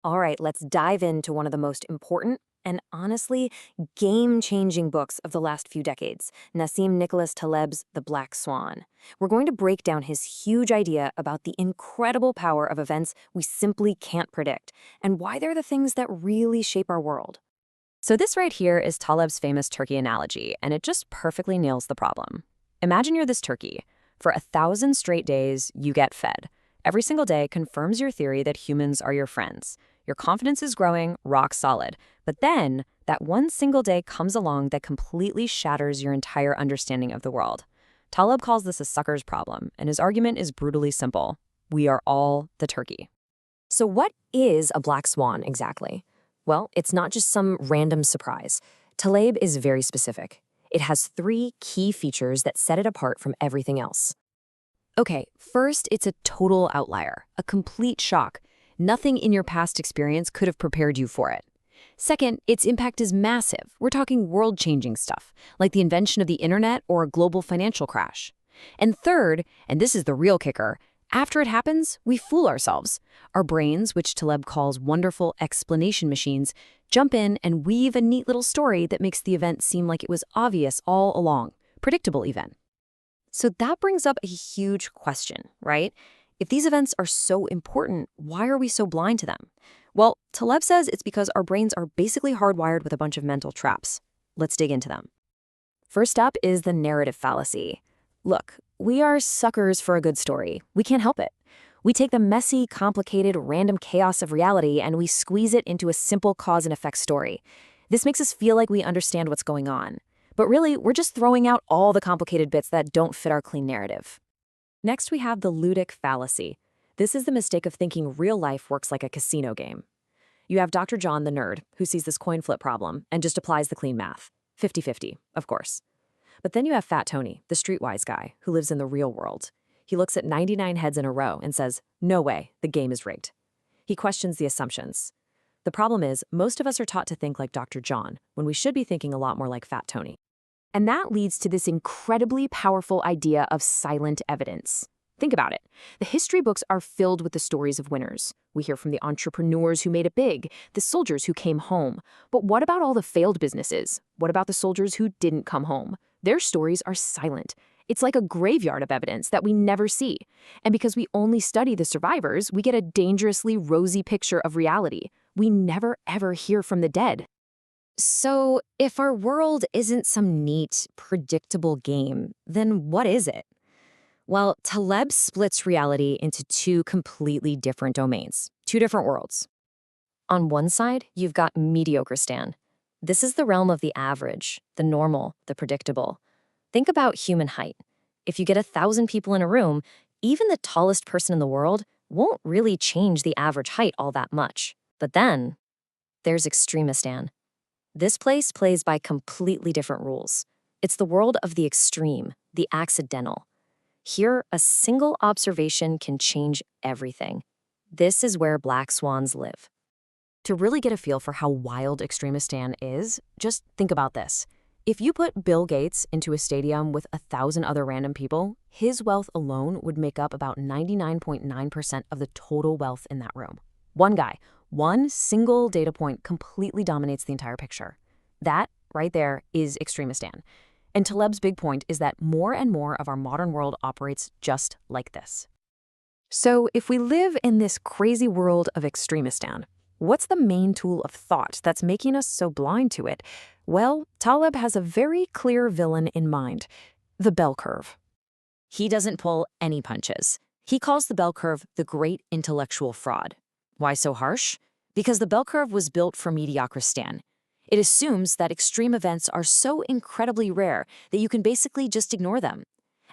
All right, let's dive into one of the most important and honestly game-changing books of the last few decades, Nassim Taleb's The Black Swan. We're going to break down his huge idea about the incredible power of events we simply can't predict and why they're the things that really shape our world. So this right here is Taleb's famous turkey analogy, and it just perfectly nails the problem. Imagine you're this turkey. For 1,000 straight days, you get fed. Every single day confirms your theory that humans are your friends. Your confidence is growing, rock solid. But then, that one single day comes along that completely shatters your entire understanding of the world. Taleb calls this a sucker's problem, and his argument is brutally simple. We are all the turkey. So what is a black swan exactly? Well, it's not just some random surprise. Taleb is very specific. It has 3 key features that set it apart from everything else. Okay, first, it's a total outlier, a complete shock. Nothing in your past experience could have prepared you for it. Second, its impact is massive. We're talking world-changing stuff, like the invention of the internet or a global financial crash. And third, and this is the real kicker, after it happens, we fool ourselves. Our brains, which Taleb calls wonderful explanation machines, jump in and weave a neat little story that makes the event seem like it was obvious all along, predictable even. So that brings up a huge question, right? If these events are so important, why are we so blind to them? Well, Taleb says it's because our brains are basically hardwired with a bunch of mental traps. Let's dig into them. First up is the narrative fallacy. Look, we are suckers for a good story. We can't help it. We take the messy, complicated, random chaos of reality and we squeeze it into a simple cause and effect story. This makes us feel like we understand what's going on. But really, we're just throwing out all the complicated bits that don't fit our clean narrative. Next, we have the ludic fallacy. This is the mistake of thinking real life works like a casino game. You have Dr. John the nerd, who sees this coin flip problem and just applies the clean math. 50-50, of course. But then you have Fat Tony, the streetwise guy, who lives in the real world. He looks at 99 heads in a row and says, "No way, the game is rigged." He questions the assumptions. The problem is, most of us are taught to think like Dr. John, when we should be thinking a lot more like Fat Tony. And that leads to this incredibly powerful idea of silent evidence. Think about it. The history books are filled with the stories of winners. We hear from the entrepreneurs who made it big, the soldiers who came home. But what about all the failed businesses? What about the soldiers who didn't come home? Their stories are silent. It's like a graveyard of evidence that we never see. And because we only study the survivors, we get a dangerously rosy picture of reality. We never ever hear from the dead. So, if our world isn't some neat, predictable game, then what is it? Well, Taleb splits reality into 2 completely different domains, 2 different worlds. On one side, you've got Mediocristan. This is the realm of the average, the normal, the predictable. Think about human height. If you get 1,000 people in a room, even the tallest person in the world won't really change the average height all that much. But then, there's Extremistan. This place plays by completely different rules. It's the world of the extreme, the accidental. Here, a single observation can change everything. This is where black swans live. To really get a feel for how wild Extremistan is, just think about this. If you put Bill Gates into a stadium with 1,000 other random people, his wealth alone would make up about 99.9% of the total wealth in that room. One guy, one single data point completely dominates the entire picture. That, right there, is Extremistan. And Taleb's big point is that more and more of our modern world operates just like this. So if we live in this crazy world of Extremistan, what's the main tool of thought that's making us so blind to it? Well, Taleb has a very clear villain in mind, the bell curve. He doesn't pull any punches. He calls the bell curve the great intellectual fraud. Why so harsh? Because the bell curve was built for Mediocristan. It assumes that extreme events are so incredibly rare that you can basically just ignore them.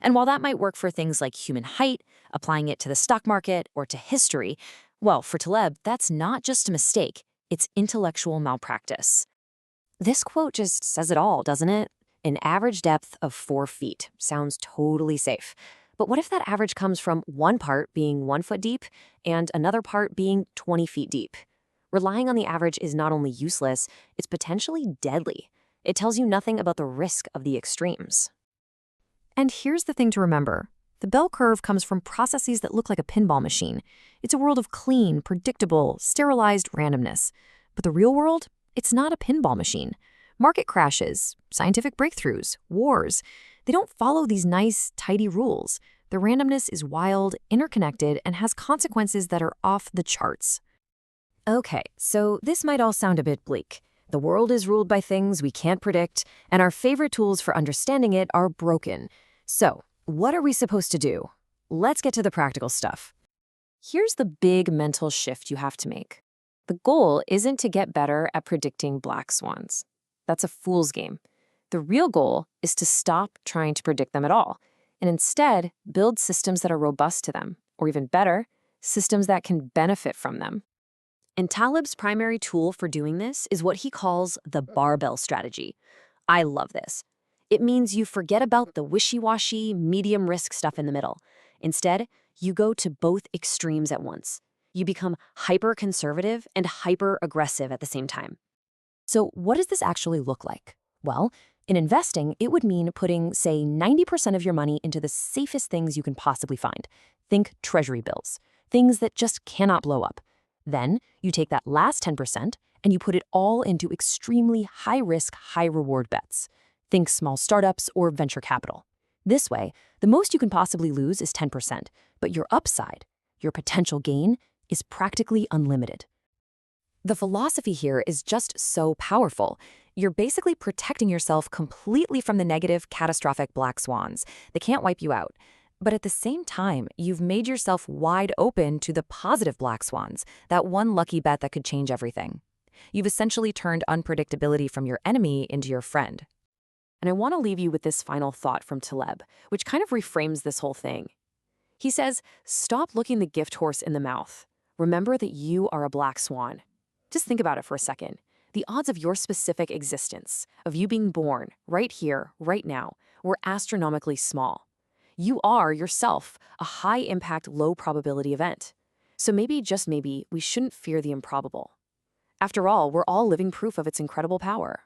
And while that might work for things like human height, applying it to the stock market or to history, well, for Taleb, that's not just a mistake, it's intellectual malpractice. This quote just says it all, doesn't it? An average depth of 4 feet sounds totally safe. But what if that average comes from one part being 1 foot deep and another part being 20 feet deep? Relying on the average is not only useless, it's potentially deadly. It tells you nothing about the risk of the extremes. And here's the thing to remember. The bell curve comes from processes that look like a pinball machine. It's a world of clean, predictable, sterilized randomness. But the real world? It's not a pinball machine. Market crashes, scientific breakthroughs, wars, they don't follow these nice, tidy rules. The randomness is wild, interconnected, and has consequences that are off the charts. Okay, so this might all sound a bit bleak. The world is ruled by things we can't predict, and our favorite tools for understanding it are broken. So, what are we supposed to do? Let's get to the practical stuff. Here's the big mental shift you have to make. The goal isn't to get better at predicting black swans. That's a fool's game. The real goal is to stop trying to predict them at all, and instead build systems that are robust to them, or even better, systems that can benefit from them. And Taleb's primary tool for doing this is what he calls the barbell strategy. I love this. It means you forget about the wishy-washy, medium-risk stuff in the middle. Instead, you go to both extremes at once. You become hyper-conservative and hyper-aggressive at the same time. So what does this actually look like? Well, in investing, it would mean putting, say, 90% of your money into the safest things you can possibly find. Think treasury bills, things that just cannot blow up. Then you take that last 10% and you put it all into extremely high-risk, high-reward bets. Think small startups or venture capital. This way, the most you can possibly lose is 10%, but your upside, your potential gain, is practically unlimited. The philosophy here is just so powerful. You're basically protecting yourself completely from the negative, catastrophic black swans. They can't wipe you out. But at the same time, you've made yourself wide open to the positive black swans, that one lucky bet that could change everything. You've essentially turned unpredictability from your enemy into your friend. And I want to leave you with this final thought from Taleb, which kind of reframes this whole thing. He says, stop looking the gift horse in the mouth. Remember that you are a black swan. Just think about it for a second. The odds of your specific existence, of you being born, right here, right now, were astronomically small. You are, yourself, a high-impact, low-probability event. So maybe, just maybe, we shouldn't fear the improbable. After all, we're all living proof of its incredible power.